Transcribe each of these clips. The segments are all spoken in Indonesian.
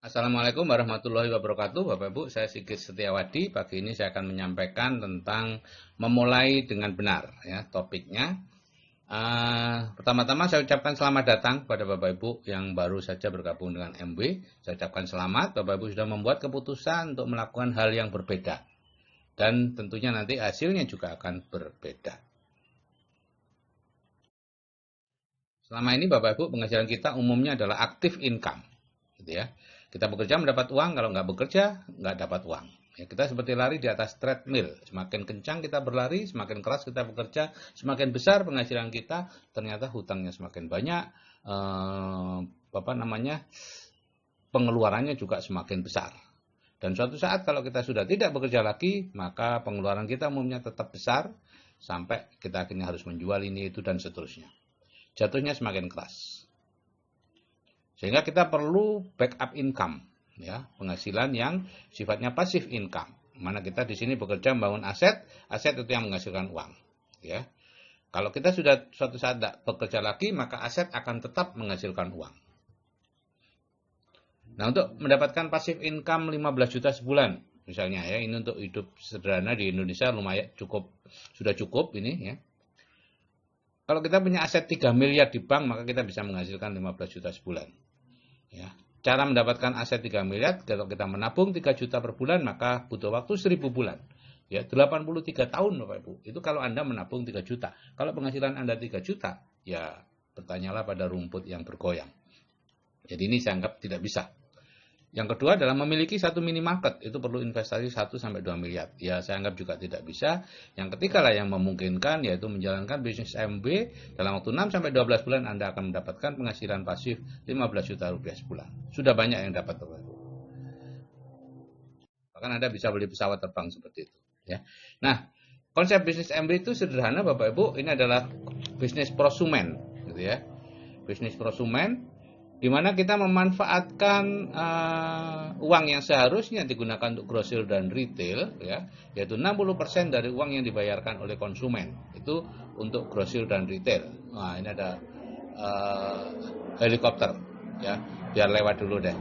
Assalamualaikum warahmatullahi wabarakatuh, Bapak Ibu. Saya Sigit Setiawadi. Pagi ini saya akan menyampaikan tentang memulai dengan benar. Ya, topiknya. Pertama-tama saya ucapkan selamat datang kepada Bapak Ibu yang baru saja bergabung dengan MW. Saya ucapkan selamat, Bapak Ibu sudah membuat keputusan untuk melakukan hal yang berbeda. Dan tentunya nanti hasilnya juga akan berbeda. Selama ini Bapak Ibu pengajaran kita umumnya adalah active income. Gitu ya. Kita bekerja mendapat uang, kalau nggak bekerja nggak dapat uang. Ya, kita seperti lari di atas treadmill. Semakin kencang kita berlari, semakin keras kita bekerja, semakin besar penghasilan kita, ternyata hutangnya semakin banyak, pengeluarannya juga semakin besar. Dan suatu saat kalau kita sudah tidak bekerja lagi, maka pengeluaran kita umumnya tetap besar, sampai kita akhirnya harus menjual ini, itu, dan seterusnya. Jatuhnya semakin keras. Sehingga kita perlu backup income, ya, penghasilan yang sifatnya pasif income. Mana kita di sini bekerja membangun aset, aset itu yang menghasilkan uang, ya. Kalau kita sudah suatu saat tidak bekerja lagi, maka aset akan tetap menghasilkan uang. Nah, untuk mendapatkan pasif income 15 juta sebulan, misalnya ya, ini untuk hidup sederhana di Indonesia lumayan sudah cukup ini ya. Kalau kita punya aset 3 miliar di bank, maka kita bisa menghasilkan 15 juta sebulan. Ya. Cara mendapatkan aset 3 miliar, kalau kita menabung 3 juta per bulan, maka butuh waktu 1000 bulan. Ya, 83 tahun Bapak Ibu. Itu kalau Anda menabung 3 juta. Kalau penghasilan Anda 3 juta, ya bertanyalah pada rumput yang bergoyang. Jadi ini saya anggap tidak bisa. Yang kedua adalah memiliki satu minimarket, itu perlu investasi 1-2 miliar. Ya, saya anggap juga tidak bisa. Yang ketiga lah yang memungkinkan, yaitu menjalankan bisnis MB dalam waktu 6-12 bulan Anda akan mendapatkan penghasilan pasif 15 juta rupiah sebulan. Sudah banyak yang dapat. Bahkan Anda bisa beli pesawat terbang seperti itu. Ya. Nah, konsep bisnis MB itu sederhana Bapak Ibu, ini adalah bisnis prosumen, gitu ya. Bisnis prosumen, di mana kita memanfaatkan uang yang seharusnya digunakan untuk grosir dan retail, ya, yaitu 60% dari uang yang dibayarkan oleh konsumen itu untuk grosir dan retail. Nah, ini ada helikopter, ya, biar lewat dulu deh.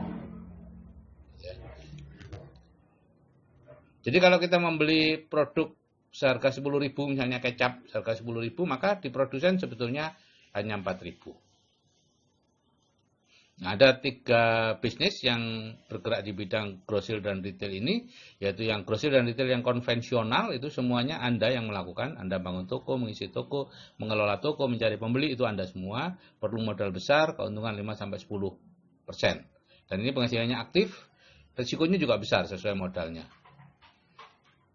Ya. Jadi kalau kita membeli produk seharga 10.000, misalnya kecap seharga 10.000, maka di produsen sebetulnya hanya 4.000. Nah, ada 3 bisnis yang bergerak di bidang grosir dan retail ini, yaitu yang grosir dan retail yang konvensional, itu semuanya Anda yang melakukan. Anda bangun toko, mengisi toko, mengelola toko, mencari pembeli, itu Anda semua. Perlu modal besar, keuntungan 5-10%. Dan ini penghasilannya aktif, risikonya juga besar sesuai modalnya.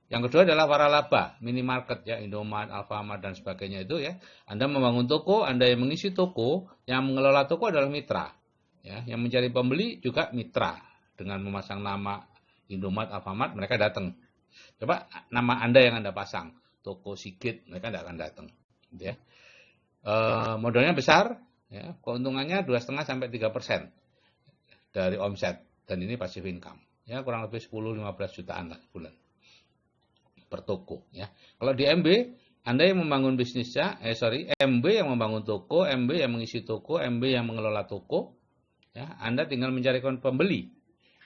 Yang kedua adalah waralaba, minimarket ya, Indomaret, Alfamart dan sebagainya itu ya. Anda membangun toko, Anda yang mengisi toko, yang mengelola toko adalah mitra. Ya, yang mencari pembeli juga mitra. Dengan memasang nama Indomaret, Alfamart, mereka datang. Coba nama Anda yang Anda pasang, toko Sigit, mereka tidak akan datang. Ya. Modalnya besar, ya, keuntungannya 2,5-3% dari omset. Dan ini passive income. Ya, kurang lebih 10-15 jutaan lah bulan per toko. Ya. Kalau di MB, Anda yang membangun bisnisnya, MB yang membangun toko, MB yang mengisi toko, MB yang mengelola toko. Ya, Anda tinggal mencari pembeli.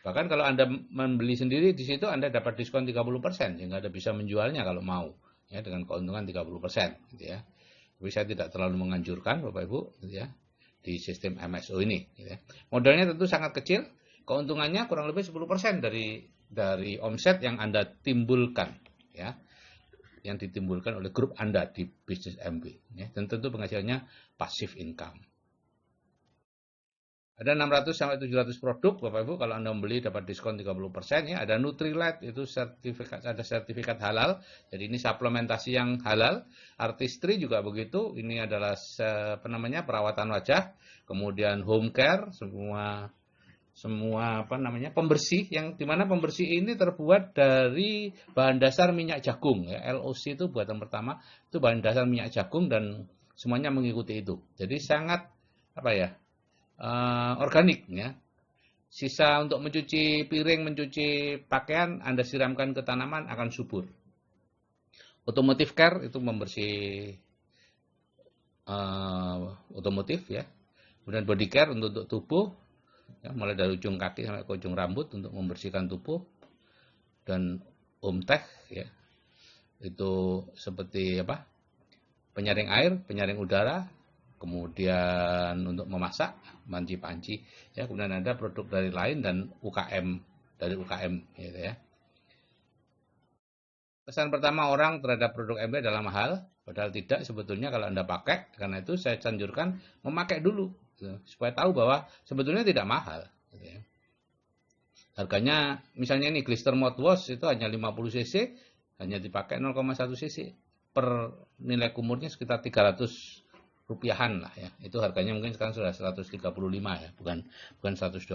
Bahkan kalau Anda membeli sendiri di situ Anda dapat diskon 30%, sehingga Anda bisa menjualnya kalau mau, ya, dengan keuntungan 30%, gitu ya. Tapi saya tidak terlalu menganjurkan Bapak Ibu, gitu ya, di sistem MSO ini, gitu ya. Modalnya tentu sangat kecil, keuntungannya kurang lebih 10% dari omset yang Anda timbulkan, ya, yang ditimbulkan oleh grup Anda di bisnis MB, ya. Dan tentu penghasilannya passive income. Ada 600-700 produk Bapak Ibu, kalau Anda membeli dapat diskon 30%, ya. Ada Nutrilite, itu ada sertifikat halal. Jadi ini suplementasi yang halal. Artistry juga begitu. Ini adalah perawatan wajah. Kemudian home care, semua pembersih, yang dimana pembersih ini terbuat dari bahan dasar minyak jagung, ya. LOC itu buatan pertama, itu bahan dasar minyak jagung dan semuanya mengikuti itu. Jadi sangat organik, ya. Sisa untuk mencuci piring, mencuci pakaian, Anda siramkan ke tanaman akan subur. Automotive care itu membersih otomotif, ya. Kemudian body care untuk tubuh, ya, mulai dari ujung kaki sampai ke ujung rambut untuk membersihkan tubuh. Dan Tech ya, itu seperti apa? Penyaring air, penyaring udara, kemudian untuk memasak, panci-panci, ya, kemudian ada produk dari lain dan UKM dari UKM gitu ya. Pesan pertama orang terhadap produk MB adalah mahal, padahal tidak sebetulnya kalau Anda pakai. Karena itu saya anjurkan memakai dulu gitu, supaya tahu bahwa sebetulnya tidak mahal gitu ya. Harganya misalnya ini Glister mouthwash itu hanya 50 cc, hanya dipakai 0,1 cc per nilai kumurnya sekitar 300 rupiahan lah ya. Itu harganya mungkin sekarang sudah 135 ya, bukan 125.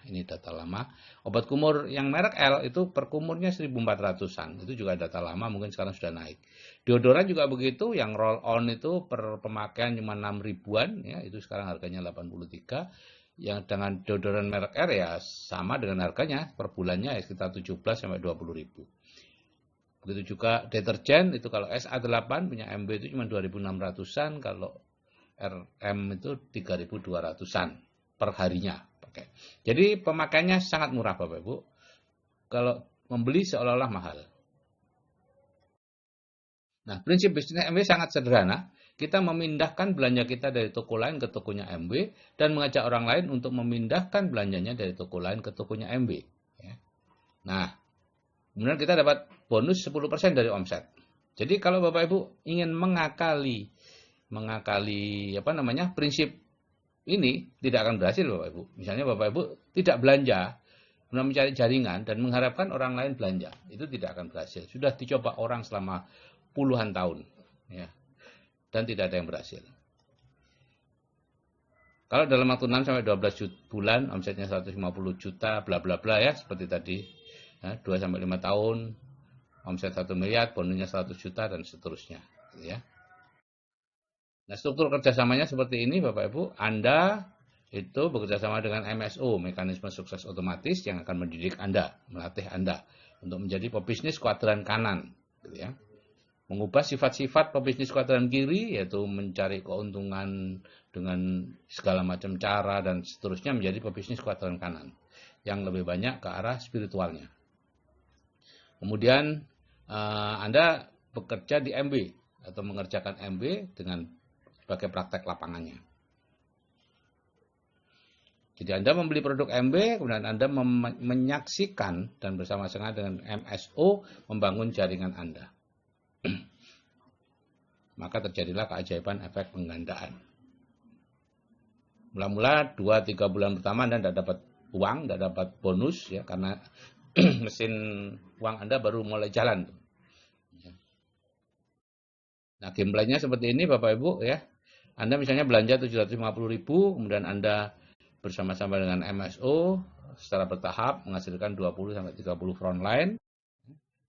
Ini data lama. Obat kumur yang merek L itu per kumurnya 1.400-an. Itu juga data lama, mungkin sekarang sudah naik. Deodoran juga begitu, yang roll on itu per pemakaian cuma 6 ribuan ya, itu sekarang harganya 83. Yang dengan deodoran merek R ya sama dengan harganya per bulannya ya sekitar 17 sampai 20 ribu. Begitu juga deterjen itu kalau SA8 punya MB itu cuma 2.600-an, kalau RM itu 3.200-an per harinya pakai. Jadi pemakaiannya sangat murah Bapak Ibu. Kalau membeli seolah-olah mahal. Nah, prinsip bisnis MB sangat sederhana. Kita memindahkan belanja kita dari toko lain ke tokonya MB dan mengajak orang lain untuk memindahkan belanjanya dari toko lain ke tokonya MB. Ya. Nah, kemudian kita dapat bonus 10% dari omset. Jadi kalau Bapak Ibu ingin mengakali prinsip ini tidak akan berhasil Bapak Ibu. Misalnya Bapak Ibu tidak belanja, kemudian mencari jaringan dan mengharapkan orang lain belanja, itu tidak akan berhasil. Sudah dicoba orang selama puluhan tahun, ya, dan tidak ada yang berhasil. Kalau dalam waktu 6 sampai 12 bulan, omsetnya 150 juta, bla bla bla ya, seperti tadi, ya, 2 sampai 5 tahun, omset 1 miliar, bonusnya 100 juta dan seterusnya, ya. Nah, struktur kerjasamanya seperti ini Bapak Ibu. Anda itu bekerjasama dengan MSO, mekanisme sukses otomatis, yang akan mendidik Anda, melatih Anda untuk menjadi pebisnis kuadran kanan, gitu ya. Mengubah sifat-sifat pebisnis kuadran kiri, yaitu mencari keuntungan dengan segala macam cara dan seterusnya, menjadi pebisnis kuadran kanan yang lebih banyak ke arah spiritualnya. Kemudian Anda bekerja di MB atau mengerjakan MB dengan sebagai praktek lapangannya. Jadi Anda membeli produk MB, kemudian Anda menyaksikan dan bersama-sama dengan MSO membangun jaringan Anda. Maka terjadilah keajaiban efek penggandaan. Mula-mula 2-3 bulan pertama Anda tidak dapat uang, tidak dapat bonus ya, karena mesin uang Anda baru mulai jalan. Nah, gameplaynya seperti ini Bapak Ibu ya. Anda misalnya belanja 750.000, kemudian Anda bersama-sama dengan MSO secara bertahap menghasilkan 20-30 frontline,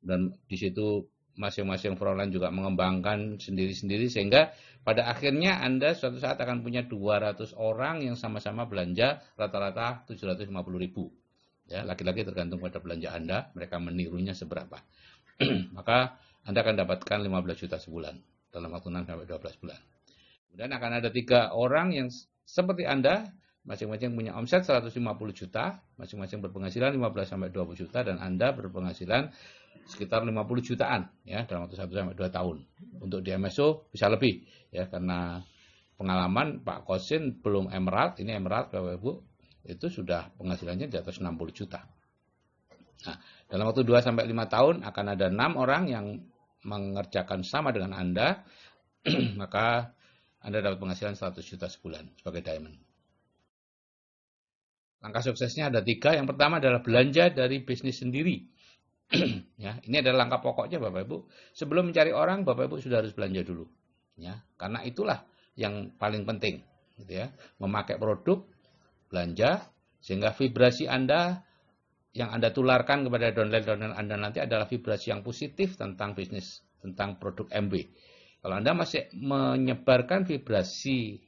dan di situ masing-masing frontline juga mengembangkan sendiri-sendiri, sehingga pada akhirnya Anda suatu saat akan punya 200 orang yang sama-sama belanja rata-rata 750.000. Ya, laki-laki tergantung pada belanja Anda, mereka menirunya seberapa. Maka Anda akan dapatkan 15 juta sebulan dalam waktu 6 sampai 12 bulan. Kemudian akan ada 3 orang yang seperti Anda, masing-masing punya omset 150 juta, masing-masing berpenghasilan 15 sampai 20 juta, dan Anda berpenghasilan sekitar 50 jutaan ya dalam waktu 1 sampai 2 tahun. Untuk di MSO bisa lebih ya, karena pengalaman Pak Kosin belum Emerald, ini Emerald Bapak Ibu, itu sudah penghasilannya di atas 60 juta. Nah, dalam waktu 2 sampai 5 tahun akan ada 6 orang yang mengerjakan sama dengan Anda, maka Anda dapat penghasilan 100 juta sebulan sebagai diamond. Langkah suksesnya ada 3. Yang pertama adalah belanja dari bisnis sendiri. Ya, ini adalah langkah pokoknya Bapak Ibu. Sebelum mencari orang, Bapak Ibu sudah harus belanja dulu. Ya, karena itulah yang paling penting, gitu ya. Memakai produk, belanja, sehingga vibrasi Anda yang Anda tularkan kepada downline Anda nanti adalah vibrasi yang positif tentang bisnis, tentang produk MB. Kalau Anda masih menyebarkan vibrasi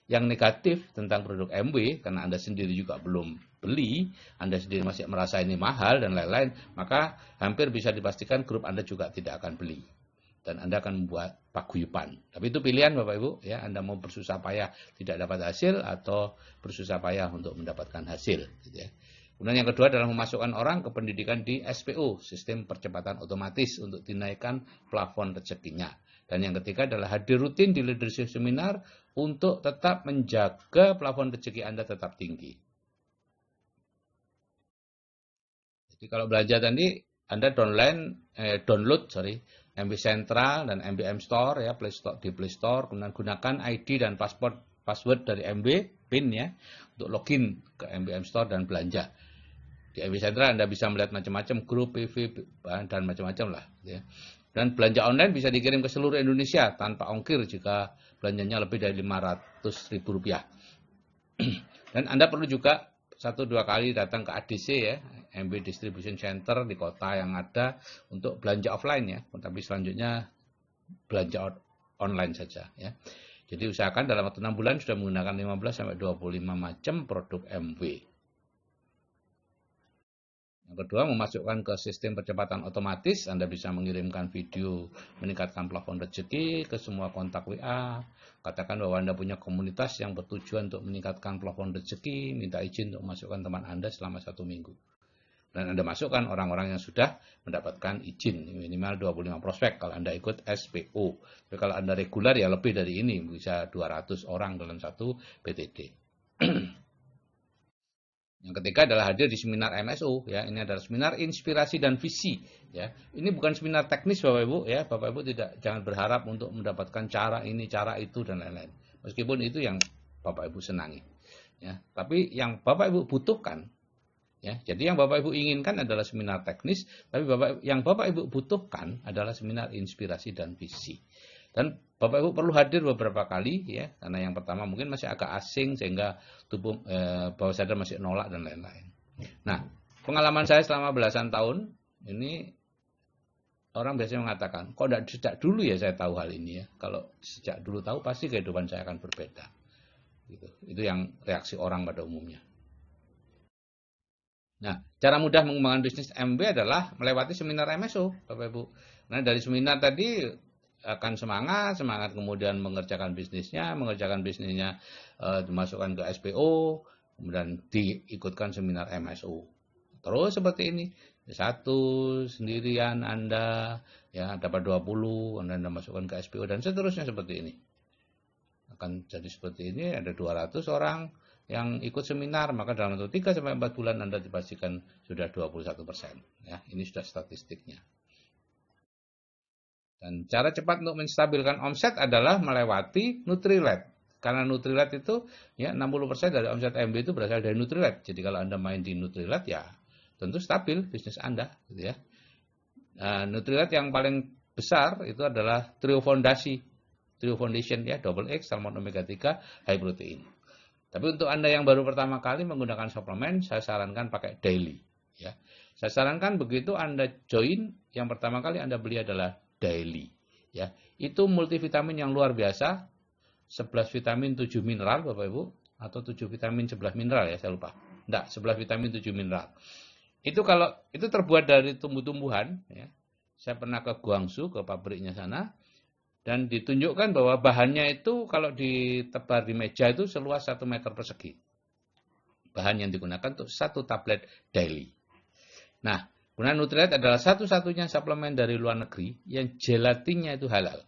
yang negatif tentang produk MB, karena Anda sendiri juga belum beli, Anda sendiri masih merasa ini mahal dan lain-lain, maka hampir bisa dipastikan grup Anda juga tidak akan beli. dan Anda akan membuat paguyuban. Tapi itu pilihan Bapak Ibu ya, Anda mau bersusah payah tidak dapat hasil atau bersusah payah untuk mendapatkan hasil gitu ya. Kemudian yang kedua adalah memasukkan orang ke pendidikan di SPO, sistem percepatan otomatis untuk dinaikkan plafon rezekinya. Dan yang ketiga adalah hadir rutin di leadership seminar untuk tetap menjaga plafon rezeki Anda tetap tinggi. Jadi kalau belanja tadi Anda download MB Central dan MBM Store ya, di Play Store, kemudian gunakan ID dan password dari MB PIN ya untuk login ke MBM Store dan belanja. Di MB Central Anda bisa melihat macam-macam grup, PV dan macam-macam lah ya. Dan belanja online bisa dikirim ke seluruh Indonesia tanpa ongkir jika belanjanya lebih dari Rp500.000. Dan Anda perlu juga 1-2 kali datang ke ADC ya, MB Distribution Center di kota yang ada untuk belanja offline ya, tapi selanjutnya belanja online saja ya. Jadi usahakan dalam waktu 6 bulan sudah menggunakan 15-25 macam produk MW. Yang kedua, memasukkan ke sistem percepatan otomatis. Anda bisa mengirimkan video meningkatkan plafon rezeki ke semua kontak WA. Katakan bahwa Anda punya komunitas yang bertujuan untuk meningkatkan plafon rezeki, minta izin untuk memasukkan teman Anda selama 1 minggu. Dan Anda masukkan orang-orang yang sudah mendapatkan izin, minimal 25 prospek kalau Anda ikut SPO. Tapi kalau Anda reguler ya lebih dari ini, bisa 200 orang dalam satu PTD. Yang ketiga adalah hadir di seminar MSO ya. Ini adalah seminar inspirasi dan visi ya. Ini bukan seminar teknis Bapak Ibu ya. Bapak Ibu jangan berharap untuk mendapatkan cara ini, cara itu dan lain-lain. Meskipun itu yang Bapak Ibu senangi ya. Tapi yang Bapak Ibu butuhkan ya. Jadi yang Bapak Ibu inginkan adalah seminar teknis, tapi yang Bapak Ibu butuhkan adalah seminar inspirasi dan visi. Dan Bapak Ibu perlu hadir beberapa kali ya, karena yang pertama mungkin masih agak asing sehingga tubuh bawah sadar masih nolak dan lain-lain. Nah, pengalaman saya selama belasan tahun ini orang biasanya mengatakan, kok tidak sejak dulu ya saya tahu hal ini ya. Kalau sejak dulu tahu pasti kehidupan saya akan berbeda. Gitu. Itu yang reaksi orang pada umumnya. Nah, cara mudah mengembangkan bisnis MB adalah melewati seminar MSO, Bapak Ibu. Nah, dari seminar tadi akan semangat kemudian mengerjakan bisnisnya dimasukkan ke SPO, kemudian diikutkan seminar MSO. Terus seperti ini, satu sendirian Anda ya dapat 20, Anda masukkan ke SPO dan seterusnya seperti ini. Akan jadi seperti ini, ada 200 orang yang ikut seminar, maka dalam waktu 3-4 bulan Anda dipastikan sudah 21%. Ya, ini sudah statistiknya. Dan cara cepat untuk menstabilkan omset adalah melewati Nutrilite. Karena Nutrilite itu ya 60% dari omset MB itu berasal dari Nutrilite. Jadi kalau Anda main di Nutrilite ya tentu stabil bisnis Anda gitu ya. Nutrilite yang paling besar itu adalah Trio Foundation ya, Double X, Salmon Omega 3, High Protein. Tapi untuk Anda yang baru pertama kali menggunakan suplemen, saya sarankan pakai daily ya. Saya sarankan begitu Anda join, yang pertama kali Anda beli adalah daily ya. Itu multivitamin yang luar biasa, 11 vitamin 7 mineral Bapak Ibu, atau 7 vitamin 11 mineral ya, saya lupa. Enggak, 11 vitamin 7 mineral. Itu kalau itu terbuat dari tumbuh-tumbuhan ya. Saya pernah ke Guangzhou, ke pabriknya sana, dan ditunjukkan bahwa bahannya itu kalau ditebar di meja itu seluas 1 meter persegi. Bahan yang digunakan untuk 1 tablet daily. Nah, kemudian Nutrilite adalah satu-satunya suplemen dari luar negeri yang gelatinnya itu halal.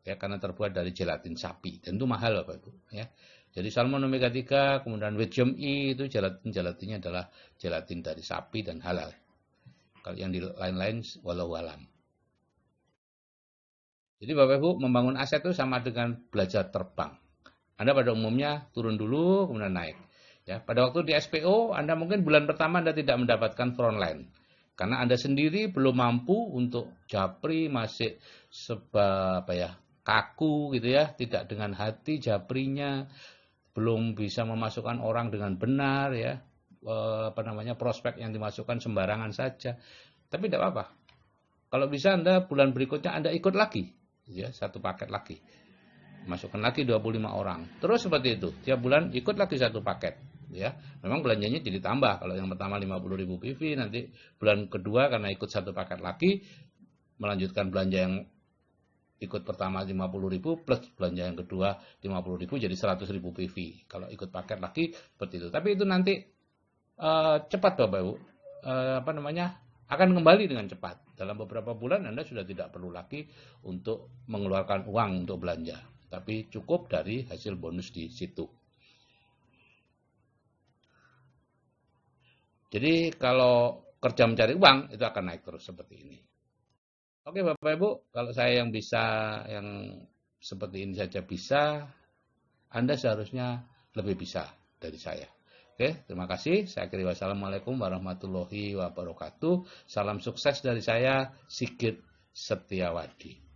Ya, karena terbuat dari gelatin sapi. Dan itu mahal Bapak Ibu. Ya. Jadi Salmon Omega 3, kemudian Wheatgerm E itu gelatinnya adalah gelatin dari sapi dan halal. Kalau yang di lain-lain walau alam. Jadi Bapak Ibu membangun aset itu sama dengan belajar terbang. Anda pada umumnya turun dulu kemudian naik. Ya, pada waktu di SPO Anda mungkin bulan pertama Anda tidak mendapatkan frontline. Karena Anda sendiri belum mampu untuk japri, masih kaku gitu ya, tidak dengan hati japrinya, belum bisa memasukkan orang dengan benar ya, prospek yang dimasukkan sembarangan saja. Tapi tidak apa-apa. Kalau bisa Anda bulan berikutnya Anda ikut lagi, ya, 1 paket lagi. Masukkan lagi 25 orang. Terus seperti itu. Tiap bulan ikut lagi 1 paket. Ya, memang belanjanya jadi tambah. Kalau yang pertama 50.000 PV, nanti bulan kedua karena ikut 1 paket lagi, melanjutkan belanja yang ikut pertama 50.000 plus belanja yang kedua 50.000 jadi 100.000 PV. Kalau ikut paket lagi seperti itu. Tapi itu nanti cepat Bapak Ibu. Akan kembali dengan cepat. Dalam beberapa bulan Anda sudah tidak perlu lagi untuk mengeluarkan uang untuk belanja, tapi cukup dari hasil bonus di situ. Jadi kalau kerja mencari uang itu akan naik terus seperti ini. Oke Bapak Ibu, kalau saya yang seperti ini saja bisa, Anda seharusnya lebih bisa dari saya. Oke, terima kasih. Saya akhiri wassalamualaikum warahmatullahi wabarakatuh. Salam sukses dari saya, Sigit Setiawadi.